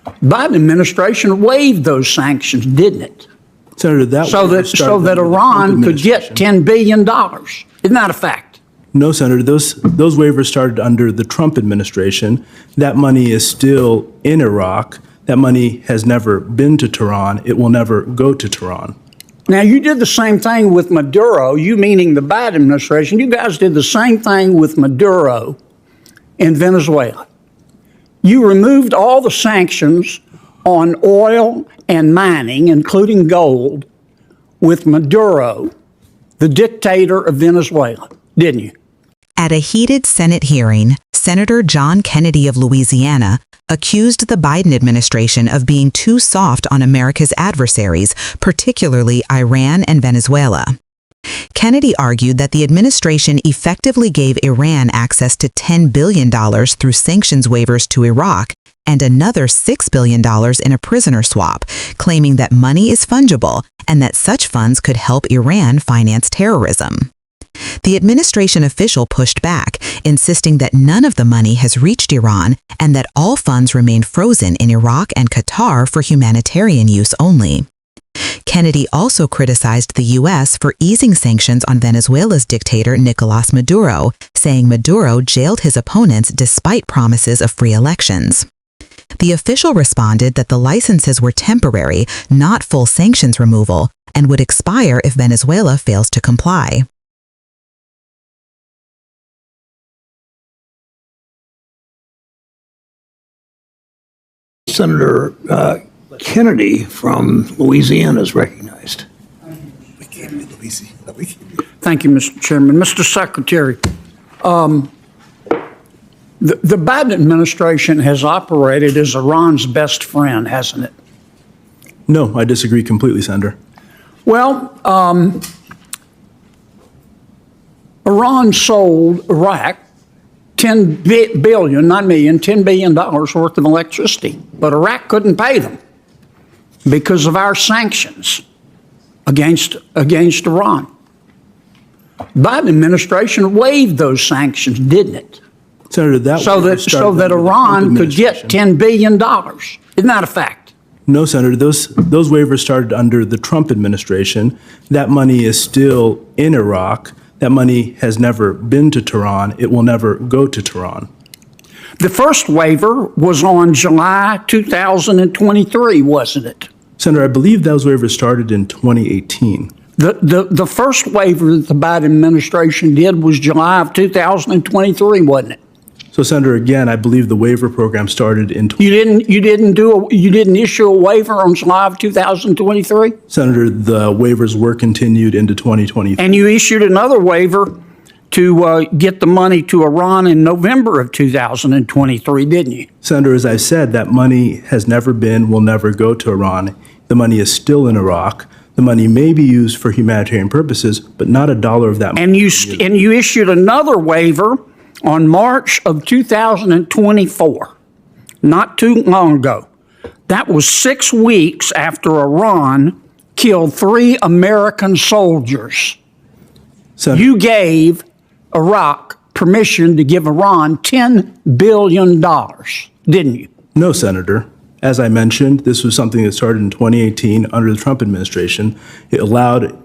Biden administration waived those sanctions, didn't it? Senator, So that Iran could get $10 billion. Isn't that a fact? No, Senator, those waivers started under the Trump administration. That money is still in Iraq. That money has never been to Tehran. It will never go to Tehran. Now, you did the same thing with Maduro, you meaning the Biden administration. You guys did the same thing with Maduro in Venezuela. You removed all the sanctions on oil and mining, including gold, with Maduro, the dictator of Venezuela, didn't you? At a heated Senate hearing, Senator John Kennedy of Louisiana accused the Biden administration of being too soft on America's adversaries, particularly Iran and Venezuela. Kennedy argued that the administration effectively gave Iran access to $10 billion through sanctions waivers to Iraq and another $6 billion in a prisoner swap, claiming that money is fungible and that such funds could help Iran finance terrorism. The administration official pushed back, insisting that none of the money has reached Iran and that all funds remain frozen in Iraq and Qatar for humanitarian use only. Kennedy also criticized the U.S. for easing sanctions on Venezuela's dictator Nicolás Maduro, saying Maduro jailed his opponents despite promises of free elections. The official responded that the licenses were temporary, not full sanctions removal, and would expire if Venezuela fails to comply. Senator Kennedy from Louisiana is recognized. Thank you, Mr. Chairman. Mr. Secretary, the Biden administration has operated as Iran's best friend, hasn't it? No, I disagree completely, Senator. Well, Iran sold Iraq $10 billion, not million, $10 billion worth of electricity. But Iraq couldn't pay them because of our sanctions against Iran. Biden administration waived those sanctions, didn't it? Senator, so that Iran could get $10 billion. Isn't that a fact? No, Senator, those waivers started under the Trump administration. That money is still in Iraq. That money has never been to Tehran. It will never go to Tehran. The first waiver was on July 2023, wasn't it? Senator, I believe those waivers started in 2018. The first waiver that the Biden administration did was July of 2023, wasn't it? So, Senator, again, I believe the waiver program started in. You didn't issue a waiver on July of 2023. Senator, the waivers were continued into 2023. And you issued another waiver to get the money to Iran in November of 2023, didn't you? Senator, as I said, that money has never been, will never go to Iran. The money is still in Iraq. The money may be used for humanitarian purposes, but not a dollar of that money. And you issued another waiver on March of 2024, not too long ago. That was 6 weeks after Iran killed 3 American soldiers. Senator, You gave Iraq permission to give Iran $10 billion, didn't you? No, Senator. As I mentioned, this was something that started in 2018 under the Trump administration. It allowed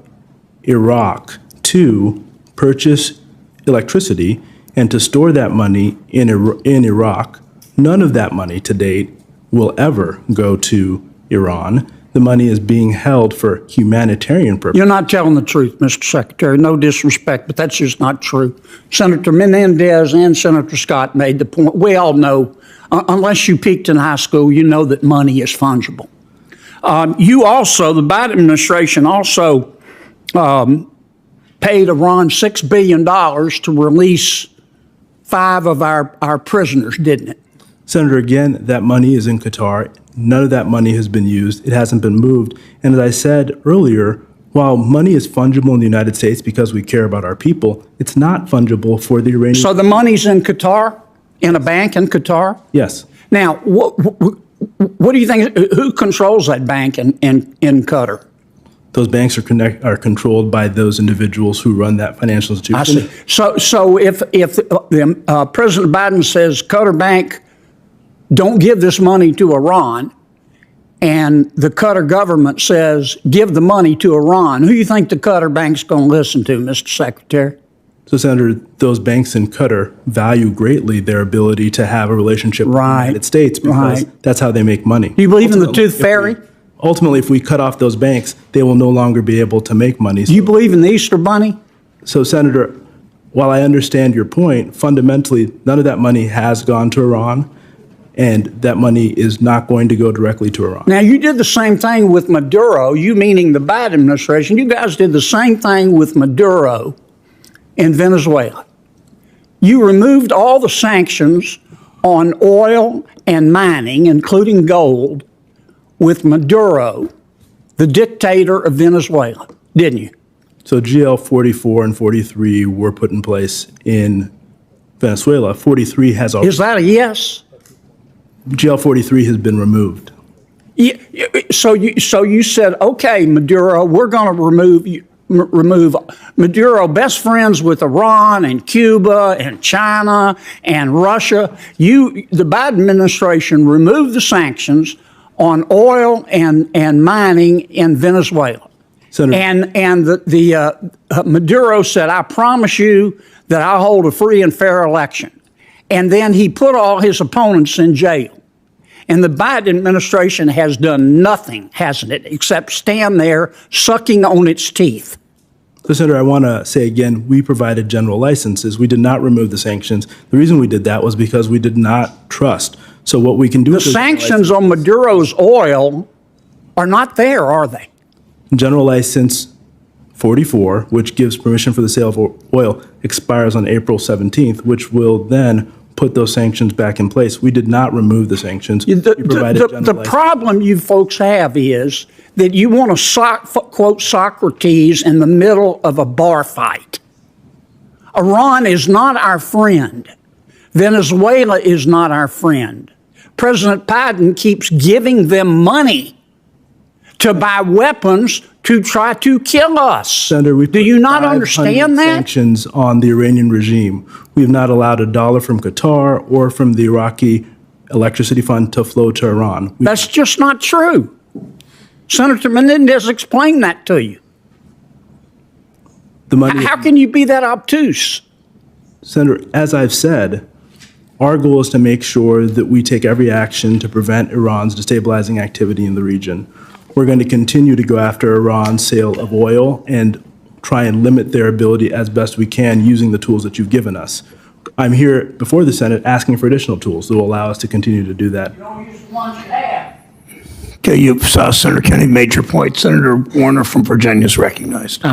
Iraq to purchase electricity and to store that money in Iraq. None of that money to date will ever go to Iran. The money is being held for humanitarian purposes. You're not telling the truth, Mr. Secretary. No disrespect, but that's just not true. Senator Menendez and Senator Scott made the point. We all know, unless you peaked in high school, you know that money is fungible. The Biden administration also paid Iran $6 billion to release 5 of our prisoners, didn't it? Senator, again, that money is in Qatar. None of that money has been used. It hasn't been moved. And as I said earlier, while money is fungible in the United States because we care about our people, it's not fungible for the Iranian. So the money's in Qatar, in a bank in Qatar? Yes. Now, what do you think? Who controls that bank in Qatar? Those banks are controlled by those individuals who run that financial institution. I see. So if President Biden says Qatar Bank don't give this money to Iran, and the Qatar government says, give the money to Iran, who do you think the Qatar bank's going to listen to, Mr. Secretary? So, Senator, those banks in Qatar value greatly their ability to have a relationship with the United States because that's how they make money. Do you believe in the tooth fairy? Ultimately, if we cut off those banks, they will no longer be able to make money. Do you believe in the Easter Bunny? So, Senator, while I understand your point, fundamentally, none of that money has gone to Iran, and that money is not going to go directly to Iran. Now, you did the same thing with Maduro, you meaning the Biden administration. You guys did the same thing with Maduro in Venezuela. You removed all the sanctions on oil and mining, including gold, with Maduro, the dictator of Venezuela, didn't you? So GL 44 and 43 were put in place in Venezuela. 43 has already. Is that a yes? GL 43 has been removed. Yeah, so you said, okay, Maduro, we're going to remove Maduro, best friends with Iran and Cuba and China and Russia. The Biden administration removed the sanctions on oil and mining in Venezuela. Senator, And Maduro said, I promise you that I'll hold a free and fair election. And then he put all his opponents in jail. And the Biden administration has done nothing, hasn't it, except stand there sucking on its teeth. So, Senator, I want to say again, we provided general licenses. We did not remove the sanctions. The reason we did that was because we did not trust. So what we can do The with those sanctions on Maduro's oil are not there, are they? General License 44, which gives permission for the sale of oil, expires on April 17th, which will then put those sanctions back in place. We did not remove the sanctions. The problem you folks have is that you want to quote Socrates in the middle of a bar fight. Iran is not our friend. Venezuela is not our friend. President Biden keeps giving them money to buy weapons to try to kill us. Senator, do you not understand that? Sanctions on the Iranian regime. We have not allowed a dollar from Qatar or from the Iraqi electricity fund to flow to Iran. That's just not true. Senator Menendez explained that to you. The money. How can you be that obtuse? Senator, as I've said, our goal is to make sure that we take every action to prevent Iran's destabilizing activity in the region. We're going to continue to go after Iran's sale of oil and try and limit their ability as best we can using the tools that you've given us. I'm here before the Senate asking for additional tools that will allow us to continue to do that. You don't use the ones you have. Okay, Senator Kennedy made your point. Senator Warner from Virginia is recognized.